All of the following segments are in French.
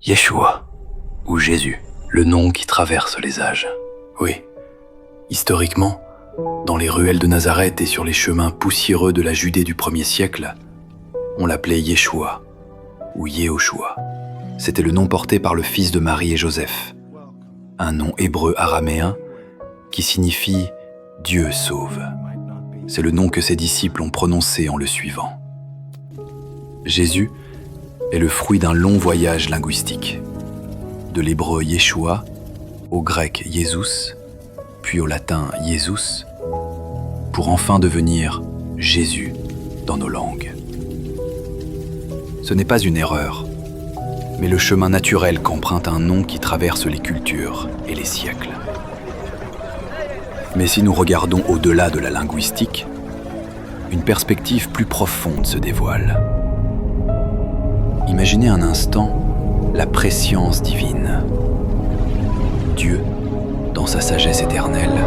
Yeshua, ou Jésus, le nom qui traverse les âges. Oui, historiquement, dans les ruelles de Nazareth et sur les chemins poussiéreux de la Judée du 1er siècle, on l'appelait Yeshua, ou Yehoshua. C'était le nom porté par le fils de Marie et Joseph, un nom hébreu araméen qui signifie « Dieu sauve ». C'est le nom que ses disciples ont prononcé en le suivant. Jésus est le fruit d'un long voyage linguistique, de l'hébreu Yeshua au grec Jesus, puis au latin Jesus, pour enfin devenir Jésus dans nos langues. Ce n'est pas une erreur, mais le chemin naturel qu'emprunte un nom qui traverse les cultures et les siècles. Mais si nous regardons au-delà de la linguistique, une perspective plus profonde se dévoile. Imaginez un instant la prescience divine. Dieu, dans sa sagesse éternelle,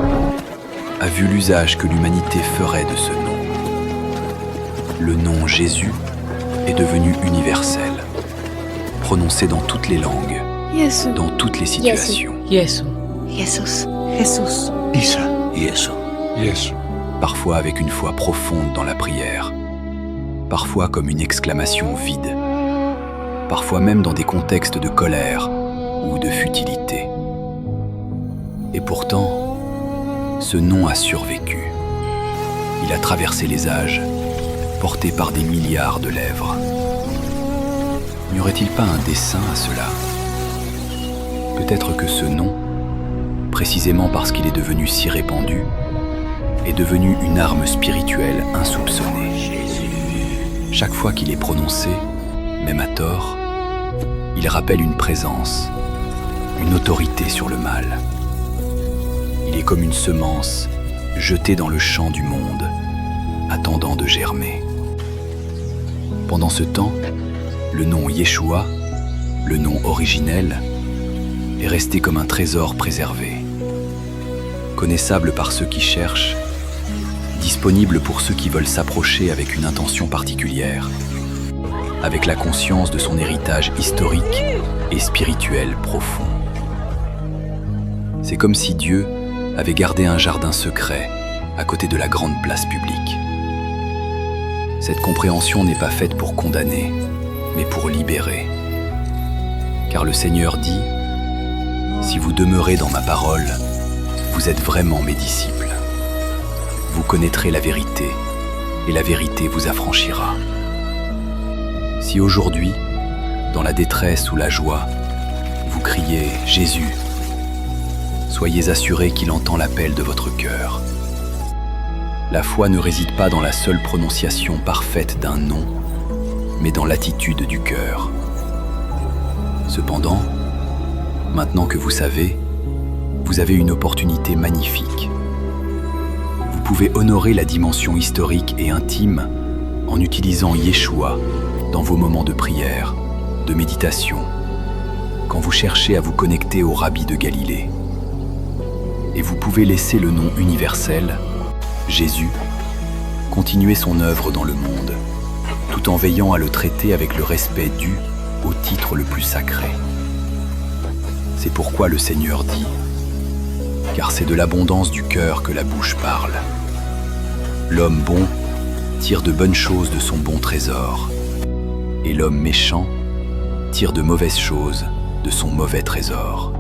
a vu l'usage que l'humanité ferait de ce nom. Le nom Jésus est devenu universel, prononcé dans toutes les langues, dans toutes les situations. Yesu. Jesús. Jesús. Isa. Yesu. Yesu. Parfois avec une foi profonde dans la prière, parfois comme une exclamation vide, parfois même dans des contextes de colère ou de futilité. Et pourtant, ce nom a survécu. Il a traversé les âges, porté par des milliards de lèvres. N'y aurait-il pas un dessein à cela? Peut-être que ce nom, précisément parce qu'il est devenu si répandu, est devenu une arme spirituelle insoupçonnée. Chaque fois qu'il est prononcé, même à tort, il rappelle une présence, une autorité sur le mal. Il est comme une semence jetée dans le champ du monde, attendant de germer. Pendant ce temps, le nom Yeshua, le nom originel, est resté comme un trésor préservé, connaissable par ceux qui cherchent, disponible pour ceux qui veulent s'approcher avec une intention particulière, avec la conscience de son héritage historique et spirituel profond. C'est comme si Dieu avait gardé un jardin secret à côté de la grande place publique. Cette compréhension n'est pas faite pour condamner, mais pour libérer. Car le Seigneur dit « Si vous demeurez dans ma parole, vous êtes vraiment mes disciples. Vous connaîtrez la vérité, et la vérité vous affranchira. » Si aujourd'hui, dans la détresse ou la joie, vous criez « Jésus », soyez assurés qu'il entend l'appel de votre cœur. La foi ne réside pas dans la seule prononciation parfaite d'un nom, mais dans l'attitude du cœur. Cependant, maintenant que vous savez, vous avez une opportunité magnifique. Vous pouvez honorer la dimension historique et intime en utilisant Yeshua dans vos moments de prière, de méditation, quand vous cherchez à vous connecter au Rabbi de Galilée. Et vous pouvez laisser le nom universel, Jésus, continuer son œuvre dans le monde, tout en veillant à le traiter avec le respect dû au titre le plus sacré. C'est pourquoi le Seigneur dit « Car c'est de l'abondance du cœur que la bouche parle. L'homme bon tire de bonnes choses de son bon trésor, et l'homme méchant tire de mauvaises choses de son mauvais trésor.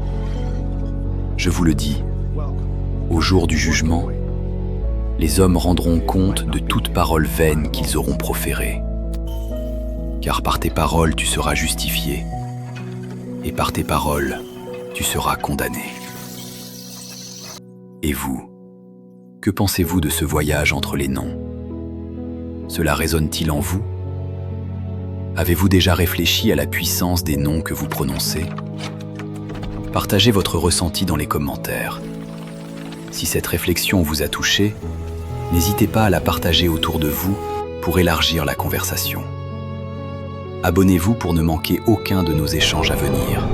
Je vous le dis, au jour du jugement, les hommes rendront compte de toute parole vaine qu'ils auront proférée. Car par tes paroles tu seras justifié, et par tes paroles tu seras condamné. Et vous, que pensez-vous de ce voyage entre les noms? Cela résonne-t-il en vous? Avez-vous déjà réfléchi à la puissance des noms que vous prononcez? Partagez votre ressenti dans les commentaires. Si cette réflexion vous a touché, n'hésitez pas à la partager autour de vous pour élargir la conversation. Abonnez-vous pour ne manquer aucun de nos échanges à venir.